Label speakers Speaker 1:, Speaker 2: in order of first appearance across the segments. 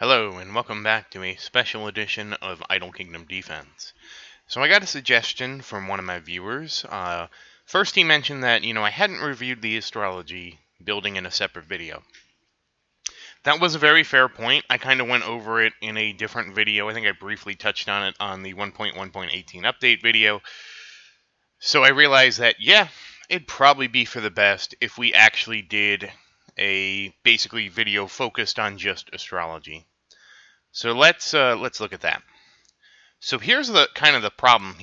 Speaker 1: Hello, and welcome back to a special edition of Idle Kingdom Defense. So I got a suggestion from one of my viewers. First he mentioned that, I hadn't reviewed the astrology building in a separate video. That was a very fair point. I kind of went over it in a different video. I think I briefly touched on it on the 1.1.18 update video. So I realized that, yeah, it'd probably be for the best if we actually did a basically video focused on just astrology. So let's look at that. So here's the kind of the problem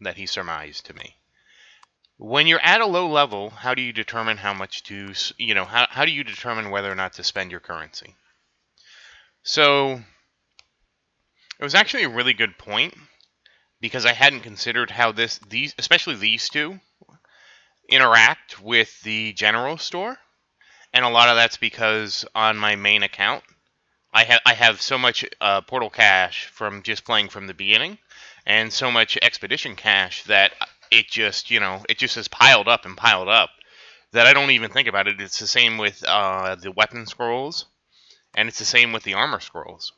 Speaker 1: that he surmised to me. When you're at a low level, how do you determine how much to, how do you determine whether or not to spend your currency? So it was actually a really good point because I hadn't considered how especially these two, interact with the general store, and a lot of that's because on my main account, I have so much portal cash from just playing from the beginning, and so much expedition cash that it just has piled up and piled up that I don't even think about it. It's the same with the weapon scrolls, and it's the same with the armor scrolls.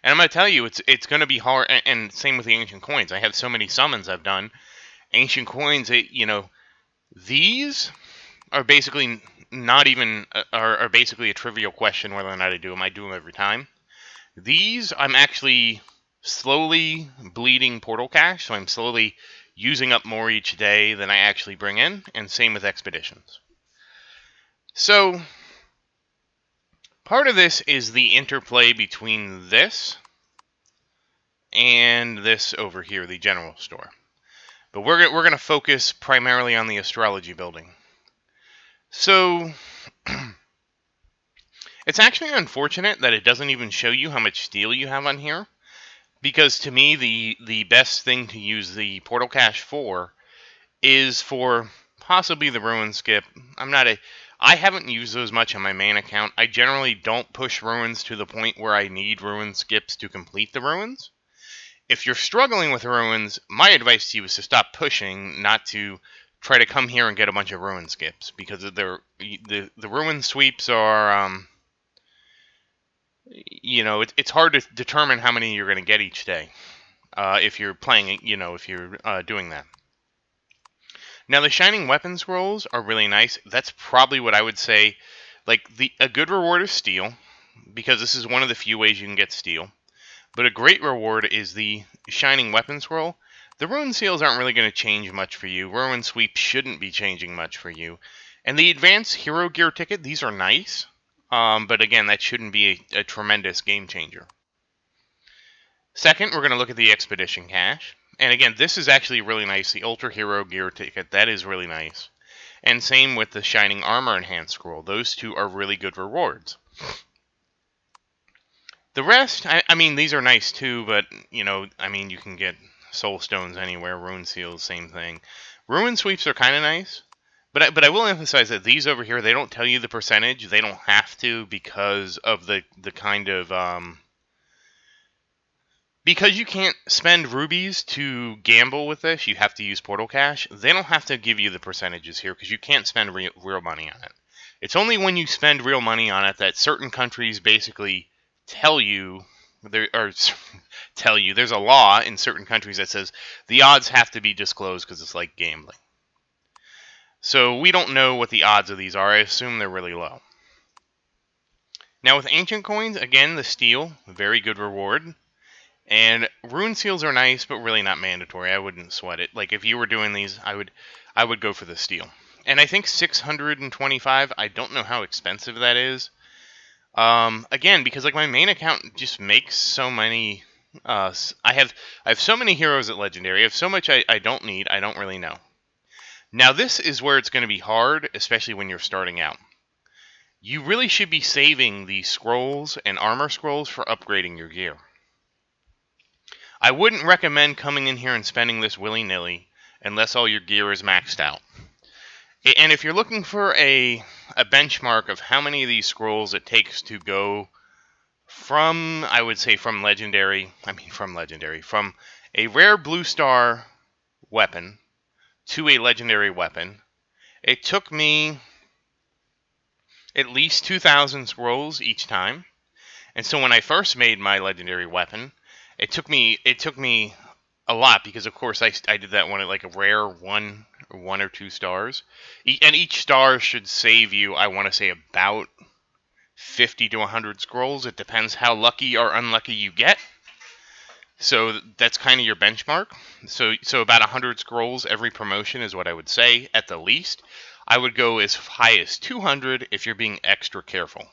Speaker 1: And I'm going to tell you, it's going to be hard. And same with the ancient coins. I have so many summons I've done. Ancient coins, these are basically not even are basically a trivial question whether or not I do them. I do them every time. These I'm actually slowly bleeding portal cash, so I'm slowly using up more each day than I actually bring in, and same with expeditions. So part of this is the interplay between this and this over here, the general store. But we're going to focus primarily on the astrology building. So it's actually unfortunate that it doesn't even show you how much steel you have on here, because to me the best thing to use the portal cache for is for possibly the ruin skip. I haven't used those much on my main account. I generally don't push ruins to the point where I need ruin skips to complete the ruins. If you're struggling with ruins, my advice to you is to stop pushing, not to try to come here and get a bunch of ruin skips, because the ruin sweeps are it's hard to determine how many you're going to get each day if you're playing, if you're doing that. Now, the Shining Weapon Scrolls are really nice. That's probably what I would say. Like, a good reward is steel, because this is one of the few ways you can get steel. But a great reward is the Shining Weapon Scroll. The Ruin Seals aren't really going to change much for you. Ruin Sweep shouldn't be changing much for you. And the Advanced Hero Gear Ticket, these are nice. But again, that shouldn't be a tremendous game changer. Second, we're going to look at the Expedition Cache. And again, this is actually really nice. The Ultra Hero Gear Ticket, that is really nice. And same with the Shining Armor Enhanced Scroll. Those two are really good rewards. The rest, I mean, these are nice too, but, you can get Soul Stones anywhere. Ruin Seals, same thing. Ruin Sweeps are kind of nice. But I will emphasize that these over here, they don't tell you the percentage. They don't have to because of the kind of... because you can't spend rubies to gamble with this, you have to use portal cash. They don't have to give you the percentages here because you can't spend real money on it. It's only when you spend real money on it that certain countries basically tell you, there's a law in certain countries that says the odds have to be disclosed because it's like gambling. So we don't know what the odds of these are. I assume they're really low. Now with ancient coins, again, the steel, very good reward. And rune seals are nice, but really not mandatory. I wouldn't sweat it. Like if you were doing these, I would go for the steel. And I think 625, I don't know how expensive that is. Again, because like my main account just makes so many. I have so many heroes at legendary. I have so much I don't need. I don't really know. Now this is where it's going to be hard, especially when you're starting out. You really should be saving the scrolls and armor scrolls for upgrading your gear. I wouldn't recommend coming in here and spending this willy-nilly unless all your gear is maxed out. And if you're looking for a benchmark of how many of these scrolls it takes to go from, I would say from a rare blue star weapon to a legendary weapon, it took me at least 2,000 scrolls each time. And so when I first made my legendary weapon, it took me a lot because of course I did that one at like a rare one or two stars, and each star should save you. I want to say about 50 to 100 scrolls. It depends how lucky or unlucky you get. So that's kind of your benchmark. So about 100 scrolls every promotion is what I would say at the least. I would go as high as 200 if you're being extra careful.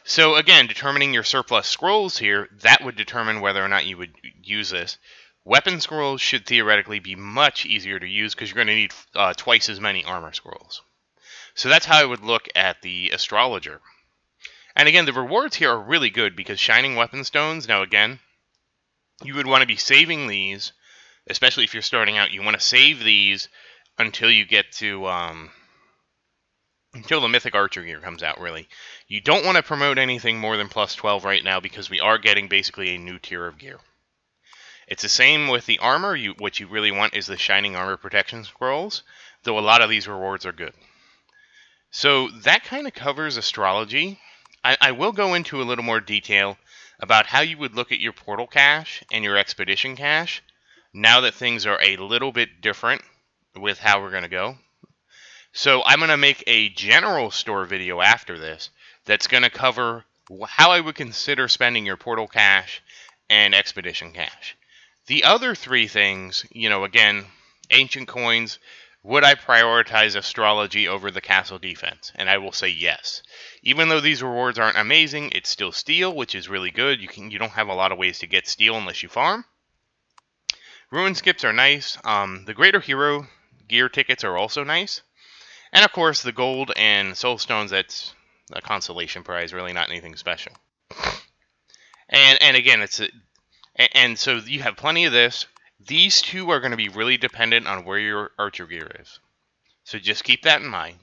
Speaker 1: So again, determining your surplus scrolls here, that would determine whether or not you would use this. Weapon scrolls should theoretically be much easier to use because you're going to need twice as many armor scrolls. So that's how I would look at the Astrologer. And again, the rewards here are really good because Shining Weapon Stones, now again, you would want to be saving these, especially if you're starting out. You want to save these until you get to until the Mythic Archer gear comes out, really. You don't want to promote anything more than plus 12 right now because we are getting basically a new tier of gear. It's the same with the armor. What you really want is the Shining Armor Protection Scrolls, though a lot of these rewards are good. So that kind of covers Astrology. I will go into a little more detail about how you would look at your portal cache and your expedition cache now that things are a little bit different with how we're going to go. So I'm going to make a general store video after this that's going to cover how I would consider spending your portal cache and expedition cache. The other three things, again, ancient coins, would I prioritize Astrology over the castle defense? And I will say yes. Even though these rewards aren't amazing, it's still steel, which is really good. You don't have a lot of ways to get steel unless you farm. Ruin skips are nice. The greater hero gear tickets are also nice. And of course, the gold and soul stones, that's a consolation prize, really not anything special. And again, and so you have plenty of this. These two are going to be really dependent on where your archer gear is. So just keep that in mind.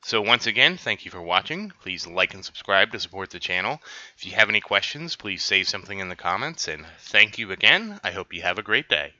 Speaker 1: So once again, thank you for watching. Please like and subscribe to support the channel. If you have any questions, please say something in the comments. And thank you again. I hope you have a great day.